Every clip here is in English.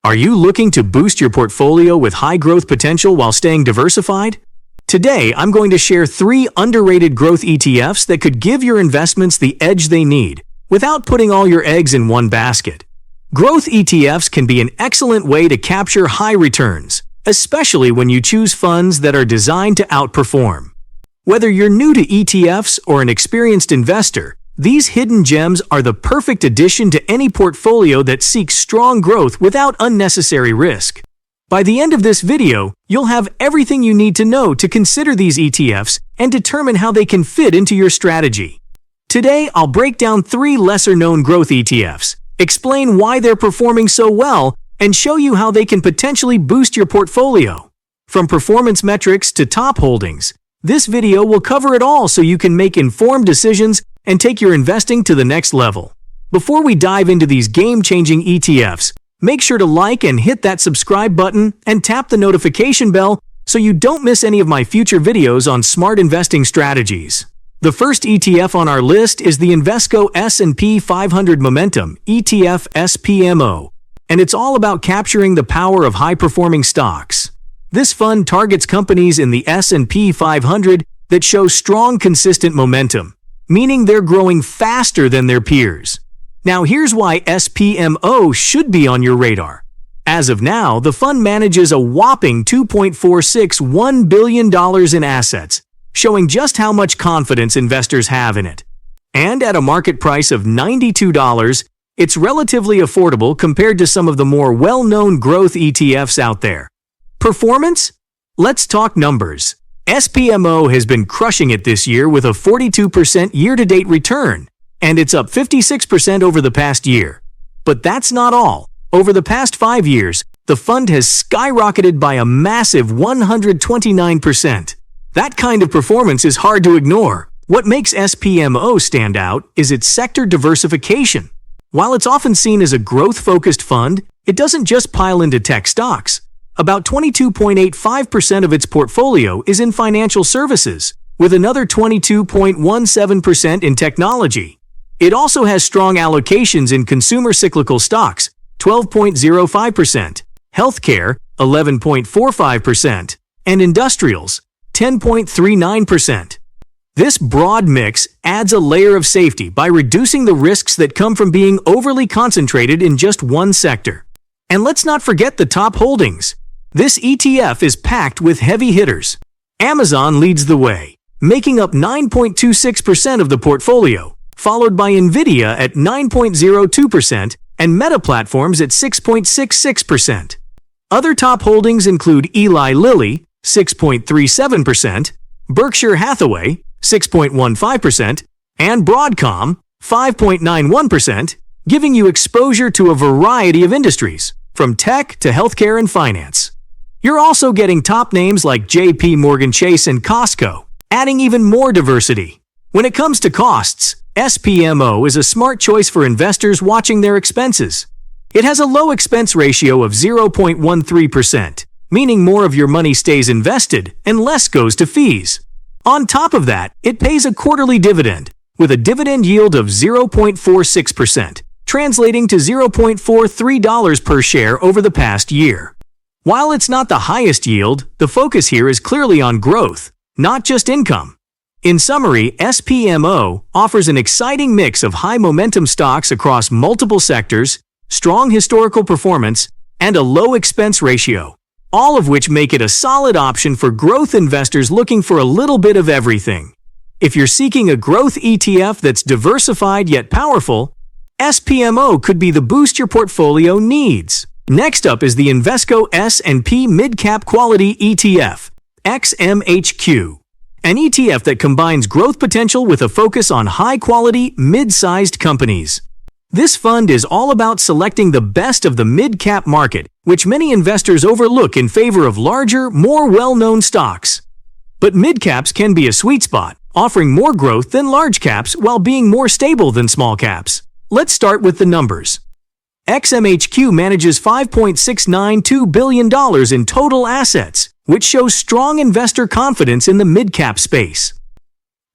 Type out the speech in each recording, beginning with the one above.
Are you looking to boost your portfolio with high growth potential while staying diversified? Today, I'm going to share 3 underrated growth ETFs that could give your investments the edge they need, without putting all your eggs in one basket. Growth ETFs can be an excellent way to capture high returns, especially when you choose funds that are designed to outperform. Whether you're new to ETFs or an experienced investor, these hidden gems are the perfect addition to any portfolio that seeks strong growth without unnecessary risk. By the end of this video, you'll have everything you need to know to consider these ETFs and determine how they can fit into your strategy. Today, I'll break down 3 lesser-known growth ETFs, explain why they're performing so well, and show you how they can potentially boost your portfolio. From performance metrics to top holdings, this video will cover it all so you can make informed decisions and take your investing to the next level. Before we dive into these game-changing ETFs, make sure to like and hit that subscribe button and tap the notification bell so you don't miss any of my future videos on smart investing strategies. The first ETF on our list is the Invesco S&P 500 Momentum ETF SPMO, and it's all about capturing the power of high-performing stocks. This fund targets companies in the S&P 500 that show strong, consistent momentum, meaning they're growing faster than their peers. Now here's why SPMO should be on your radar. As of now, the fund manages a whopping $2.461 billion in assets, showing just how much confidence investors have in it. And at a market price of $92, it's relatively affordable compared to some of the more well-known growth ETFs out there. Performance? Let's talk numbers. SPMO has been crushing it this year with a 42% year-to-date return, and it's up 56% over the past year. But that's not all. Over the past 5 years, the fund has skyrocketed by a massive 129%. That kind of performance is hard to ignore. What makes SPMO stand out is its sector diversification. While it's often seen as a growth-focused fund, it doesn't just pile into tech stocks. About 22.85% of its portfolio is in financial services, with another 22.17% in technology. It also has strong allocations in consumer cyclical stocks, 12.05%, healthcare, 11.45%, and industrials, 10.39%. This broad mix adds a layer of safety by reducing the risks that come from being overly concentrated in just one sector. And let's not forget the top holdings. This ETF is packed with heavy hitters. Amazon leads the way, making up 9.26% of the portfolio, followed by Nvidia at 9.02% and Meta Platforms at 6.66%. Other top holdings include Eli Lilly, 6.37%, Berkshire Hathaway, 6.15%, and Broadcom, 5.91%, giving you exposure to a variety of industries, from tech to healthcare and finance. You're also getting top names like JP Morgan Chase and Costco, adding even more diversity. When it comes to costs, SPMO is a smart choice for investors watching their expenses. It has a low expense ratio of 0.13%. Meaning more of your money stays invested and less goes to fees. On top of that, it pays a quarterly dividend, with a dividend yield of 0.46%, translating to $0.43 per share over the past year. While it's not the highest yield, the focus here is clearly on growth, not just income. In summary, SPMO offers an exciting mix of high-momentum stocks across multiple sectors, strong historical performance, and a low expense ratio, all of which make it a solid option for growth investors looking for a little bit of everything. If you're seeking a growth ETF that's diversified yet powerful, SPMO could be the boost your portfolio needs. Next up is the Invesco S&P MidCap Quality ETF, XMHQ, an ETF that combines growth potential with a focus on high-quality, mid-sized companies. This fund is all about selecting the best of the mid-cap market, which many investors overlook in favor of larger, more well-known stocks. But mid-caps can be a sweet spot, offering more growth than large caps while being more stable than small caps. Let's start with the numbers. XMHQ manages $5.692 billion in total assets, which shows strong investor confidence in the mid-cap space.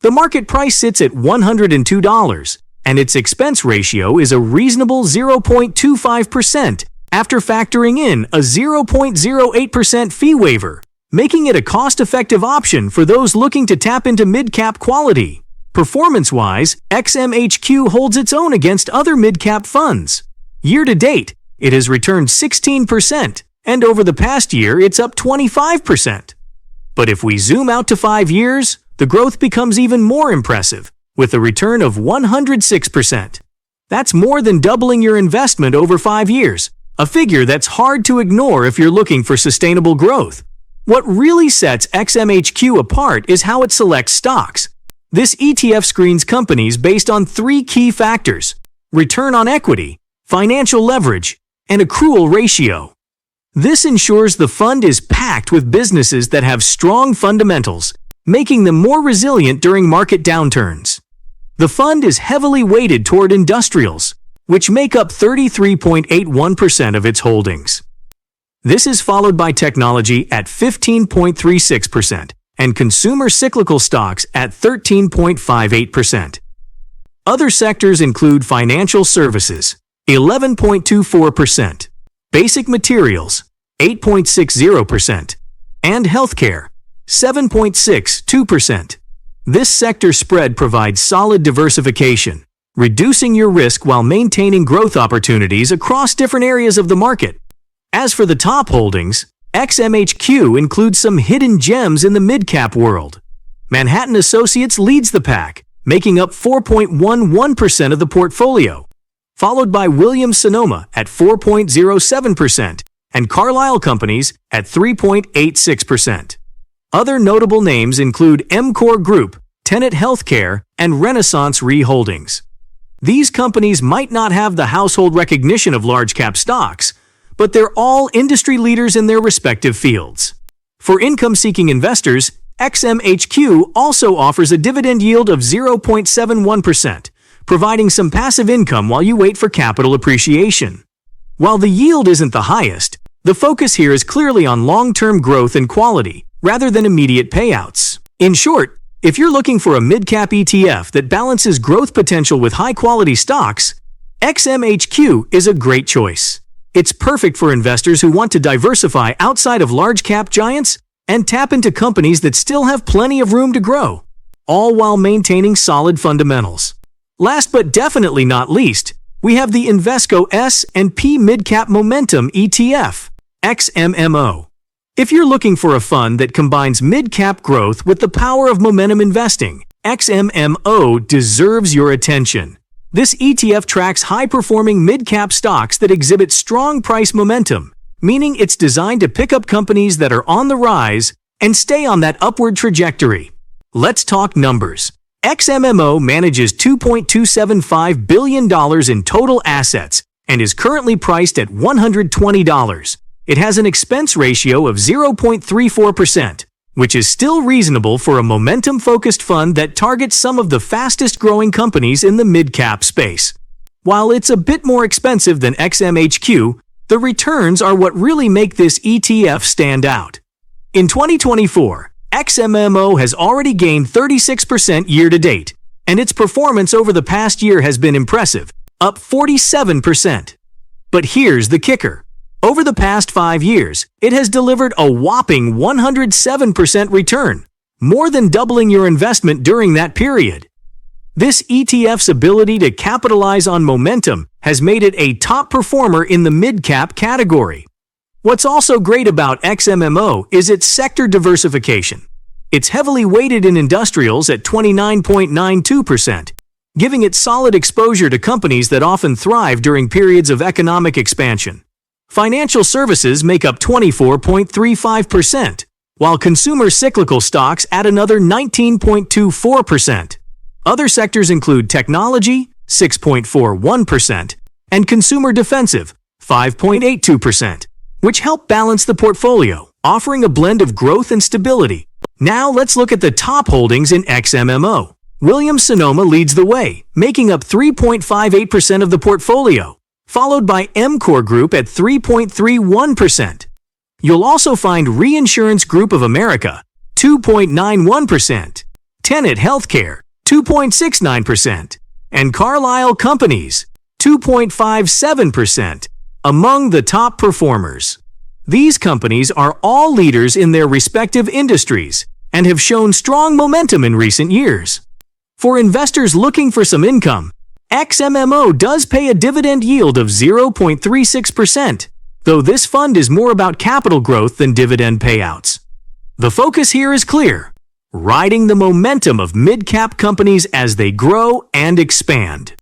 The market price sits at $102, and its expense ratio is a reasonable 0.25%, after factoring in a 0.08% fee waiver, making it a cost-effective option for those looking to tap into mid-cap quality. Performance-wise, XMHQ holds its own against other mid-cap funds. Year-to-date, it has returned 16%, and over the past year, it's up 25%. But if we zoom out to 5 years, the growth becomes even more impressive, with a return of 106%. That's more than doubling your investment over 5 years, a figure that's hard to ignore if you're looking for sustainable growth. What really sets XMHQ apart is how it selects stocks. This ETF screens companies based on 3 key factors: return on equity, financial leverage, and accrual ratio. This ensures the fund is packed with businesses that have strong fundamentals, making them more resilient during market downturns. The fund is heavily weighted toward industrials, which make up 33.81% of its holdings. This is followed by technology at 15.36% and consumer cyclical stocks at 13.58%. Other sectors include financial services, 11.24%, basic materials, 8.60%, and healthcare, 7.62%. This sector spread provides solid diversification, reducing your risk while maintaining growth opportunities across different areas of the market. As for the top holdings, XMHQ includes some hidden gems in the mid-cap world. Manhattan Associates leads the pack, making up 4.11% of the portfolio, followed by Williams-Sonoma at 4.07% and Carlyle Companies at 3.86%. Other notable names include EMCOR Group, Tenet Healthcare, and Renaissance Re Holdings. These companies might not have the household recognition of large-cap stocks, but they're all industry leaders in their respective fields. For income-seeking investors, XMHQ also offers a dividend yield of 0.71%, providing some passive income while you wait for capital appreciation. While the yield isn't the highest, the focus here is clearly on long-term growth and quality, rather than immediate payouts. In short, if you're looking for a mid-cap ETF that balances growth potential with high-quality stocks, XMHQ is a great choice. It's perfect for investors who want to diversify outside of large-cap giants and tap into companies that still have plenty of room to grow, all while maintaining solid fundamentals. Last but definitely not least, we have the Invesco S&P MidCap Momentum ETF, XMMO. If you're looking for a fund that combines mid-cap growth with the power of momentum investing, XMMO deserves your attention. This ETF tracks high-performing mid-cap stocks that exhibit strong price momentum, meaning it's designed to pick up companies that are on the rise and stay on that upward trajectory. Let's talk numbers. XMMO manages $2.275 billion in total assets and is currently priced at $120. It has an expense ratio of 0.34%, which is still reasonable for a momentum-focused fund that targets some of the fastest-growing companies in the mid-cap space. While it's a bit more expensive than XMHQ, the returns are what really make this ETF stand out. In 2024, XMMO has already gained 36% year-to-date, and its performance over the past year has been impressive, up 47%. But here's the kicker. Over the past 5 years, it has delivered a whopping 107% return, more than doubling your investment during that period. This ETF's ability to capitalize on momentum has made it a top performer in the mid-cap category. What's also great about XMMO is its sector diversification. It's heavily weighted in industrials at 29.92%, giving it solid exposure to companies that often thrive during periods of economic expansion. Financial services make up 24.35%, while consumer cyclical stocks add another 19.24%. Other sectors include technology, 6.41%, and consumer defensive, 5.82%, which help balance the portfolio, offering a blend of growth and stability. Now let's look at the top holdings in XMMO. Williams-Sonoma leads the way, making up 3.58% of the portfolio, followed by EMCOR Group at 3.31%. You'll also find Reinsurance Group of America, 2.91%, Tenet Healthcare, 2.69%, and Carlyle Companies, 2.57%. Among the top performers. These companies are all leaders in their respective industries and have shown strong momentum in recent years. For investors looking for some income, XMMO does pay a dividend yield of 0.36%, though this fund is more about capital growth than dividend payouts. The focus here is clear: riding the momentum of mid-cap companies as they grow and expand.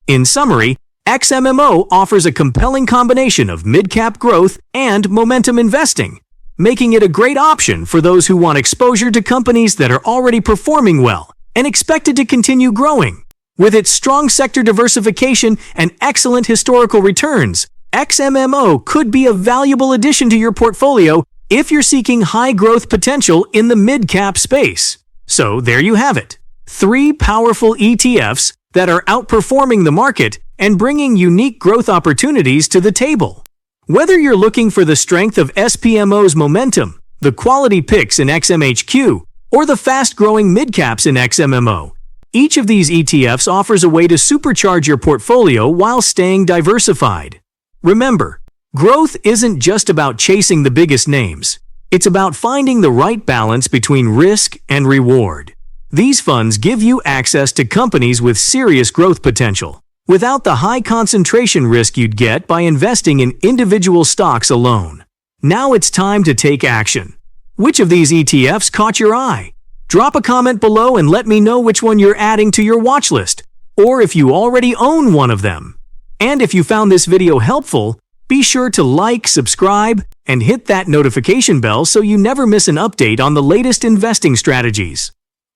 In summary, XMMO offers a compelling combination of mid-cap growth and momentum investing, making it a great option for those who want exposure to companies that are already performing well and expected to continue growing. With its strong sector diversification and excellent historical returns, XMMO could be a valuable addition to your portfolio if you're seeking high growth potential in the mid-cap space. So there you have it. 3 powerful ETFs that are outperforming the market and bringing unique growth opportunities to the table. Whether you're looking for the strength of SPMO's momentum, the quality picks in XMHQ, or the fast-growing mid-caps in XMMO, each of these ETFs offers a way to supercharge your portfolio while staying diversified. Remember, growth isn't just about chasing the biggest names. It's about finding the right balance between risk and reward. These funds give you access to companies with serious growth potential, without the high concentration risk you'd get by investing in individual stocks alone. Now it's time to take action. Which of these ETFs caught your eye? Drop a comment below and let me know which one you're adding to your watch list, or if you already own one of them. And if you found this video helpful, be sure to like, subscribe, and hit that notification bell so you never miss an update on the latest investing strategies.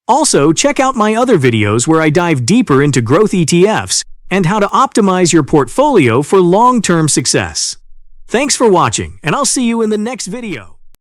Also, check out my other videos where I dive deeper into growth ETFs and how to optimize your portfolio for long-term success. Thanks for watching, and I'll see you in the next video.